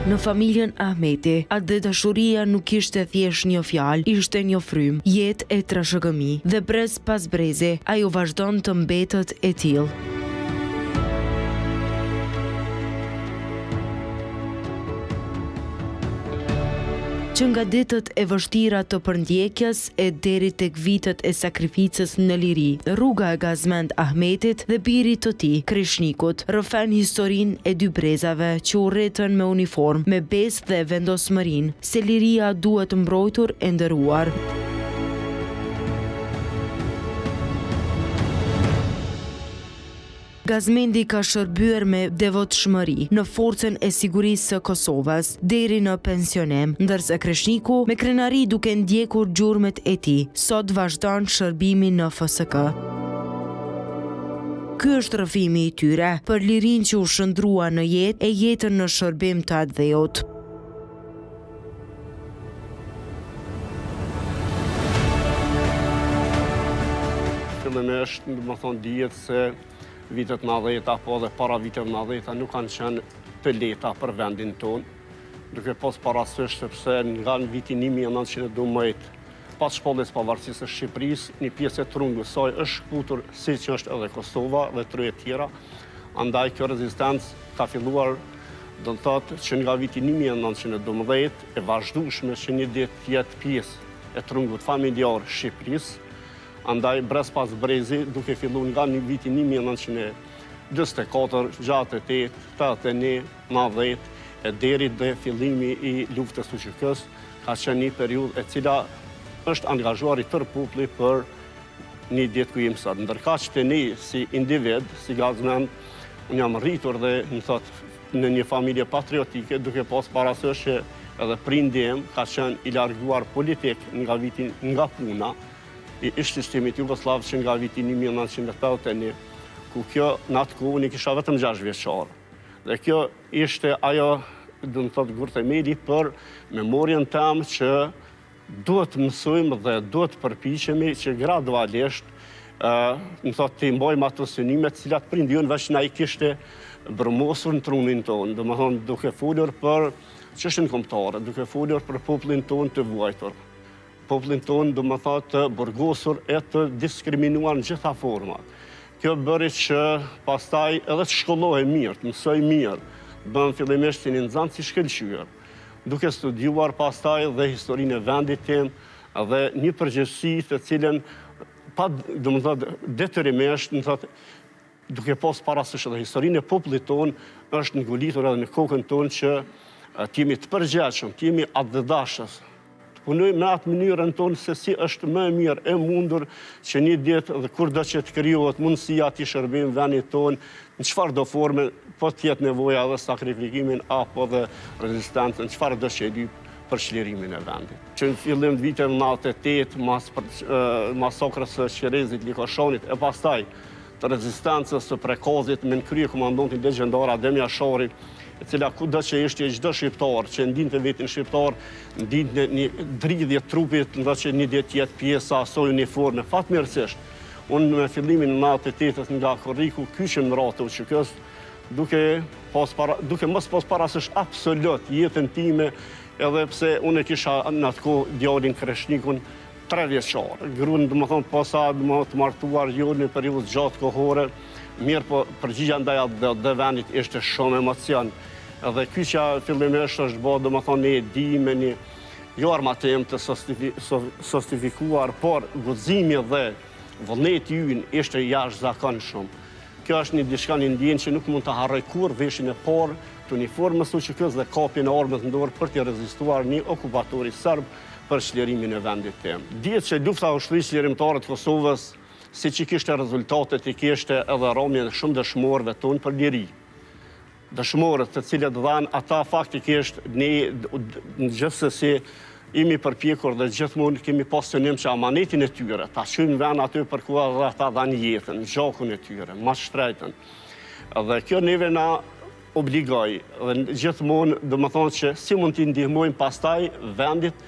Në familjen Ahmeti, atë dashuria nuk ishte thjesht një fjalë, ishte një frym, jetë e trashëgimi dhe brez pas brezi, ajo vazhdon të mbetet e tillë. Që nga ditët e vështira të përndjekjes e deri tek vitet e sakrificës në liri, rruga e Gazmend Ahmetit dhe birit të tij, Krishnikut, rrëfen historinë e dy brezave që u rritën me uniformë, me besë dhe vendosmërinë, se liria duhet mbrojtur e nderuar. Gazmendi ka shërbyer me devotshmëri në forcën e sigurisë së Kosovës deri në pensionim, ndërsa Krishniku me krenari duke ndjekur gjurmët e tij, sot vazhdon shërbimin në FSK. Ky është rrëfimi i tyre për lirinë që u shndrua në jetë e jetën në shërbim të atë dheut. Fillimisht, më thonë dihet se vitet 90 apo dhe para vitet 90 nuk kanë qenë të lehta për vendin tonë, duke pas parasysh sepse nga në vitin 1912, pas shpalljes pavarësisë së Shqipërisë, një pjesë e trungës saj është shkputur si që është edhe Kosova dhe troje tjera, andaj kjo rezistencë ka filluar, do të thotë që nga viti 1912 e vazhdueshme që një ditë jetë pjesë e trungut familjar Shqipërisë. Andaj brez pas brezi, duke fillu nga një viti 1924, 68, 81, 90, e deri dhe fillimi i luftës së QK-s, ka qenë një periudhë e cila është angazhuar i tërë populli për një ditë ku jemi sot. Ndërka që ne si individ, si Gazmend, unë jam rritur dhe në një familje patriotike, duke pas parasysh që edhe prindi im ka qenë i larguar politik nga puna, i ishtë sistemit Jugoslav që nga viti 1981, ku kjo në atë kohë unë kisha vetëm 6 vjeçar. Dhe kjo ishte ajo, do të thotë, gurthemeli për memorien tëm që duhet mësojmë dhe duhet përpiqemi që gradualisht të mbajmë ato synimet cilat prindi jonë veç na i kishte brëmosur në trunin tonë, domethënë duke folur për çështjen kombëtare, duke folur për popullin tonë të vuajtur. Popullin tonë, do më thotë, të burgosur e të diskriminuar në gjitha format. Kjo bëri që pastaj edhe të shkollohej mirë, të mësoj mirë, bën fillimisht si një nxënës i shkëlqyer, duke studiuar pastaj dhe historinë e vendit tim dhe një përgjegjësi të cilën do më thotë detyrimisht, do më thotë, duke pas parasysh edhe historinë e popullit tonë është ngolitur edhe në kokën tonë që të jemi të përgjegjshëm, të jemi atdhedashës. Punojmë në atë mënyrën tonë se si është më mirë e mundur që një ditë dhe kur do që të krijohet mundësia të shërbim vendit tonë, në çfarë do forme, po të jetë nevoja dhe sakrifikimin apo dhe rezistencën, çfarë do që e dy për çlirimin e vendit. Që në fillim të vitit 98, mas masakrës së Qerezit, Likoshonit, e pastaj të rezistencës së Prekazit me në krye komandantin legjendar Adem Jashari, e cila kudo që ishte çdo shqiptar që ndinte vetin shqiptar, ndinte një dridhje trupit, ndo që një ditë jetë pjesa asoj uniforme. Fatmirësisht, unë me fillimin në 98 nga korriku kyçem në ratë u QK-s, duke mos pas parasysh absolut jetën time, edhe pse unë kisha në atë kohë djalin Krishnikun 3 vjeçar. Gruan, domethënë, posa të martuar jo në periudhë gjatë kohore, mirë po përgjigja ndaj atë vendit ishte shumë emocion. Edhe ky që fillimisht është bërë, domethënë, një di me një jo armatim të sostifikuar, por guximi dhe vullneti ynë ishte jashtëzakonshëm. Kjo është një diçka një ndjenjë që nuk mund ta harroj kurrë, veshin e parë të uniformës së QK-s dhe kapjen e armës në dorë për të rezistuar një okupatori serb për çlirimin e vendit tim. Dihet që lufta ushtrisë çlirimtare të Kosovës, si që kishte rezultatet, i kishte edhe rrëmjen shumë dëshmorëve tonë për liri. Dëshmorët të cilët dhanë ata faktikisht ne gjithsesi imi përpjekur dhe gjithmonë kemi pas synim që amanetin e tyre, ta çojmë vend aty për ku ata dhanë jetën, gjakun e tyre, mas shtrejtën. Dhe kjo neve na obligoj, dhe gjithmonë do më thonë që si mund t'i ndihmojmë pastaj vendit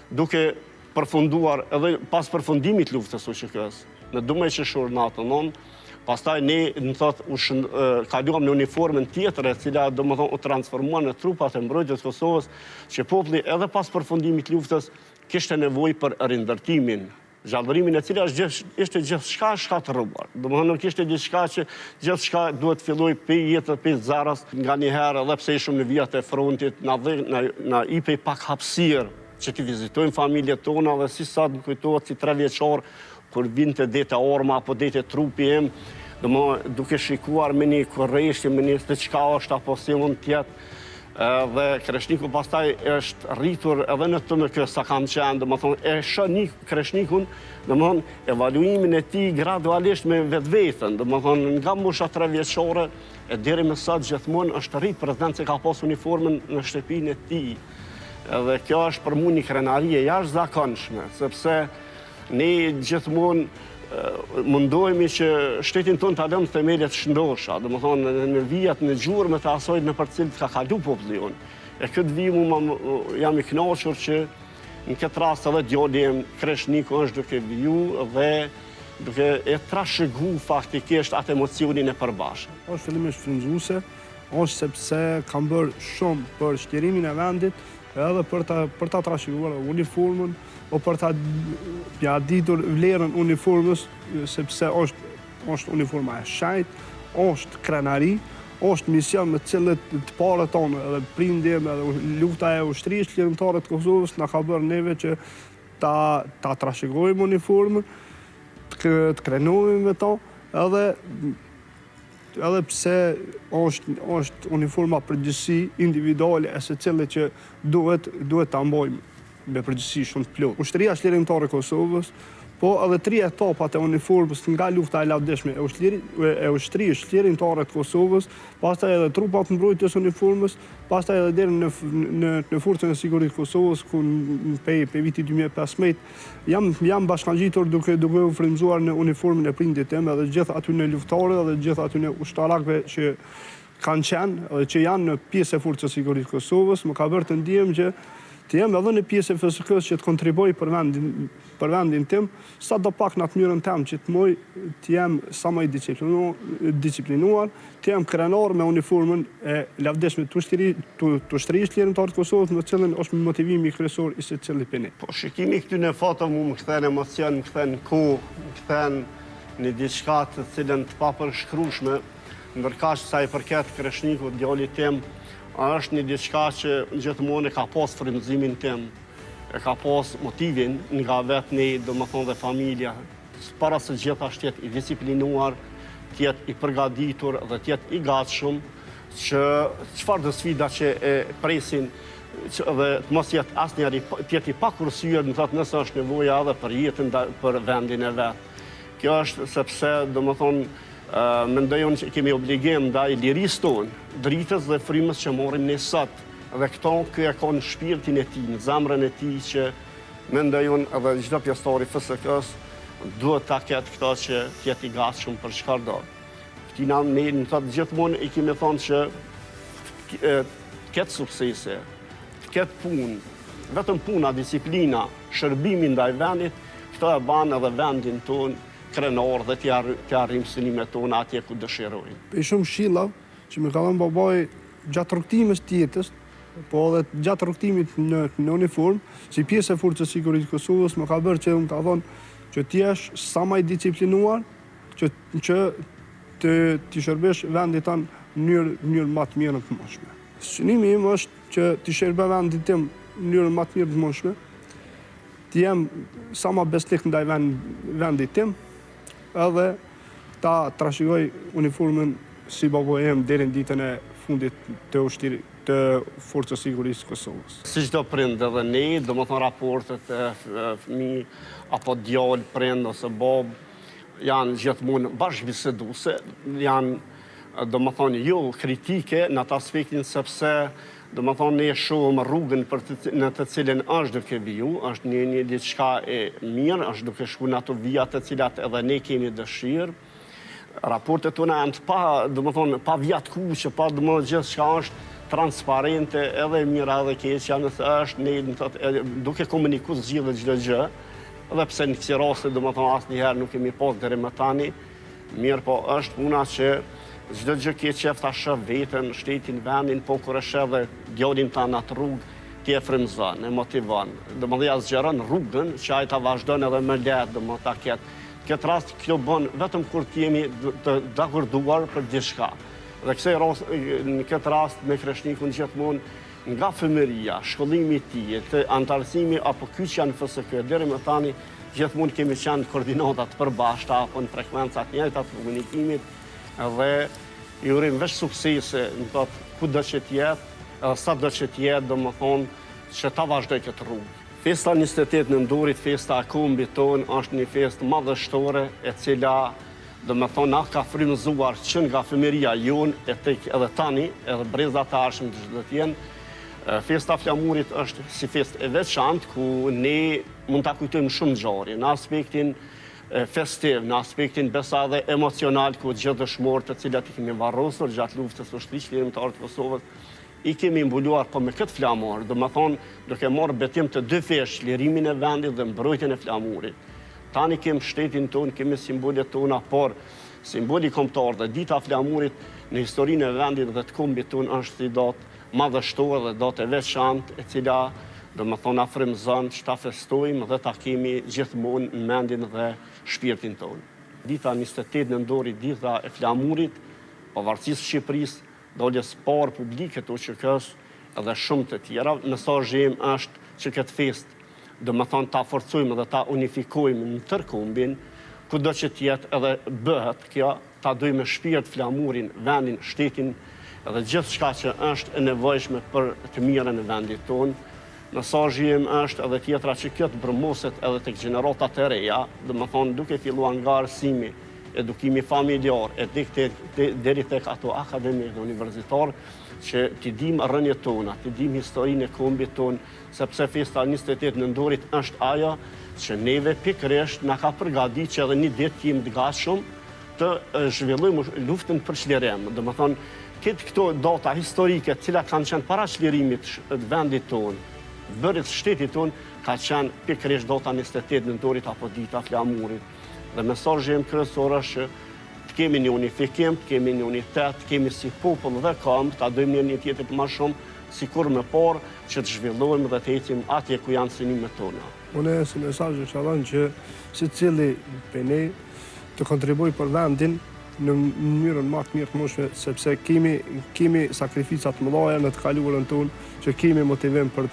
duke përfunduar edhe pas përfundimit luftës së QK-s. Në 12 qershor natën, Pastaj ne, në thot, kaluam në uniformën tjetër, e cila do më thonë u transformuar në trupat e mbrojtjes Kosovës, që populli edhe pas përfundimit luftës kishte nevojë për rindërtimin, zhvillërimin e cila ishte gjithçka shkatërruar. Do më thonë nuk ishte diçka që gjithçka duhet filloj për jetë për zaras, nga një herë edhe pse ishim në vijat e frontit, na ipej pak hapësirë që të vizitojmë familjet tona dhe si sa më kujtohet si 3 vjeçor kur vinte dete orma apo dete trupi im, duke shikuar me një korreshje, me një diçka është apo si mund tjetë, dhe Kreshniku pastaj është rritur edhe në të në kësa kam qenë, dhe më thonë, e shë Kreshnikun, dhe më thonë, evaluimin e ti gradualisht me vetën, dhe më thonë, nga musha 3 vjeçore, e deri më sot gjithmonë është rritë prezident se ka pas uniformën në shtëpinë e ti. Dhe kjo është për mu një krenarie jashtëzakonshme, sepse ne gjithmonë mundohemi që shtetin tonë të alëm themelet shëndosha, dhe më thonë në vijat, në gjurë të asojt në për cilët ka kalu populli unë. E këtë vimu jam i knaqur që në këtë rast edhe djolim Kreshniku është duke viju dhe duke e trashëgu faktikisht atë emocionin e përbashkët. Është fillimisht frymëzuese, është sepse kam bërë shumë për shtjerimin e vendit, edhe për ta trashëguar uniformën, o për ta ditur vlerën uniformës, sepse është uniforma e shajt, është krenari, është mision me cilët të parët tonë, edhe prindjem, edhe lufta e ushtrisë lirimtare të Kosovës, na ka bërë neve që ta trashëgojmë uniformën, të krenojmë me ta, edhe pse është uniforma përgjithësi individuale e se cilë që duhet ta mbojmë me përgjithësi shumë të plotë. Ushtria lirimtare e Kosovës, po edhe 3 etapat e uniformës nga lufta e lavdeshme e ushtrisë lirimtare të Kosovës, pastaj edhe trupat mbrojtjes uniformës, pastaj edhe deri në forcën e sigurisë të Kosovës, ku pe viti 2015 jam bashkangjitur duke u frymëzuar në uniformën e prindit tim, edhe gjithë aty në luftare dhe gjithë aty në ushtarakëve që kanë qenë edhe që janë në pjesë e forcës së sigurisë të Kosovës, më ka bërë të ndihem që të jem edhe në pjesë e FSK-s që të kontriboj për vendin tim, sa do pak në atë mënyrën tem që të jem sa më i disciplinuar, të jem krenar me uniformën e lavdeshme të ushtrisë lirimtare të Kosovës, në cilën është motivimi kryesor i secili prej ne. Po shikimi këty në foto më kthen emocion, më kthen kohë, më kthen në diçka të cilën të papërshkrueshme, ndërkaq sa i përket Kreshnikut, djalit tim, është një diçka që gjithmonë e ka pas frymëzimin tim, e ka pas motivin nga vetë ne, do më thonë dhe familja, para se gjitha është tjetë i disiplinuar, tjetë i përgatitur dhe tjetë i gatshëm, që çfarë do sfida që e presin dhe të mos jetë asnjëri tjetë i pakursyer, më thotë nëse është nevoja edhe për jetën, për vendin e vet. Kjo është sepse, do më thonë, mendojon që kemi obligim ndaj lirisë tonë, dritës dhe frymës që morim ne sot. Dhe këto e ka në shpirtin e tij, në zemrën e tij që mendojon edhe çdo pjesëtar i FSK-s duhet ta ketë këto që të jetë i gatshëm për çfarëdo. Këtina ne thotë gjithmonë i kemi thonë që të ketë suksese, të ketë punë, vetëm puna, disiplina, shërbimi ndaj vendit, këto e banë edhe vendin tonë krenar dhe të arrim synimet tona atje ku dëshirojnë. Për shumë këshilla që më ka dhënë babaj gjatë rrugtimit të jetës, po edhe gjatë rrugtimit në uniformë, si pjesë e forcës së sigurisë të Kosovës, më ka bërë që më ka thonë që ti jesh sa më i disciplinuar, që të shërbesh vendit tanë në mënyrë më të mirë të mundshme. Synimi im është që të shërbej vendin tim në mënyrë më të mirë të mundshme, të jem sa më besnik ndaj vendit tim, edhe ta trashëgoj uniformën si baboj em deri në ditën e fundit të forcës sigurisë të Kosovës. Si çdo prind edhe ne, domethënë raportet e fëmijë apo djalë, prind ose bab janë gjithmonë bashkëbiseduese, janë domethënë jo kritike në atë aspektin sepse domethënë ne shohim rrugën në të cilën është duke viju, është një diçka e mirë, është duke shkuar në ato vija të cilat edhe ne kemi dëshirë. Raportet tona janë pa vjatkuqe, pa domethënë gjithçka është transparente, edhe mira edhe keqja, nëse është duke komunikuar zgjidhet çdo gjë, edhe pse në kësi raste domethënë asnjëherë nuk kemi pas deri më tani, Mirë po është puna që çdo gjë ke qef ta shëf veten, shtetin, vendin, po kur e shëf dhe djalin ta në atë rrugë, ti e frymëzon, e motivon. Domethënë zgjeron rrugën që ai ta vazhdon edhe më lehtë, domethënë ta ketë. Këtë rast kjo bën vetëm kur të jemi të dakorduar për diçka. Dhe në këtë rast me kreshnikun gjithmonë nga fëmëria, shkollimi i tij, të antarësimi apo kyçja në FSK deri më tani gjithmonë kemi qenë koordinatat përbashkëta apo në frekuencat njëjta të komunikimit dhe i urim veç suksese në të kudo që të jetë, edhe sa do që të jetë, domethënë që ta vazhdoj këtë rrugë. Festa 28 nëndorit, festa e kombit tonë, është një festë madhështore e cila domethënë na ka frymëzuar që nga fëmëria jonë edhe tani, edhe brezat e ardhshëm që do të jenë. Festa flamurit është si festë e veçantë ku ne mund ta kujtojmë shumë ngjarje në aspektin festiv, në aspektin besa dhe emocional ku gjithë dëshmorët të cilat i kemi varrosur gjatë luftës së shtrisë lirimtare të Kosovës i kemi mbuluar po me këtë flamur, domethënë duke marrë betim të dy fesh, lirimin e vendit dhe mbrojtjen e flamurit. Tani kemi shtetin tonë, kemi simbolet tona, por simboli kombëtar dhe dita flamurit në historinë e vendit dhe të kombit tonë është si datë madhështore dhe datë e veçantë e cila domethënë na frymëzon që ta festojmë dhe ta kemi gjithmonë në mendjen dhe shpirtin tonë. Dita 28 nëndorit, dita e flamurit, pavarësisht Shqipërisë, dolës parë publike të UÇK-s edhe shumë të tjera, mesazhi im është që këtë festë domethënë ta forcojmë dhe ta unifikojmë në tërë kombin, kudo që të jetë edhe bëhet kjo, ta dojmë me shpirt flamurin, vendin, shtetin edhe gjithçka që është e nevojshme për të mirën e vendit tonë. Mesazhi im është edhe tjetra që kjo të përmoset edhe tek gjeneratat e reja, domethënë duke filluar nga arsimi, edukimi familjar, deri tek ato akademik dhe universitar, që t'i dim rënjet tona, t'i dim historinë e kombit tonë, sepse festa 28 nëndorit është ajo që neve pikërisht na ka përgatitur që edhe një ditë jemi të gatshëm të zhvillojmë luftën për çlirim. Domethënë, këto data historike të cilat kanë qenë para çlirimit të vendit tonë, bërit shtetit tonë, ka qenë pikërisht data 28 nëndorit apo dita flamurit. Dhe mesazhi im kryesor është që të kemi një unifikim, të kemi një unitet, të kemi si popull dhe kombë, ta dojmë një tjetër më shumë, sikur më parë që të zhvillohemi dhe të ecim atje ku janë synimet tona. Unë si mesazh që dhënë që secili prej ne të kontribuoj për vendin në mënyrën më të mirë të mundshme, sepse kemi sakrifica të mëdha në të kaluarën tonë që kemi motivim për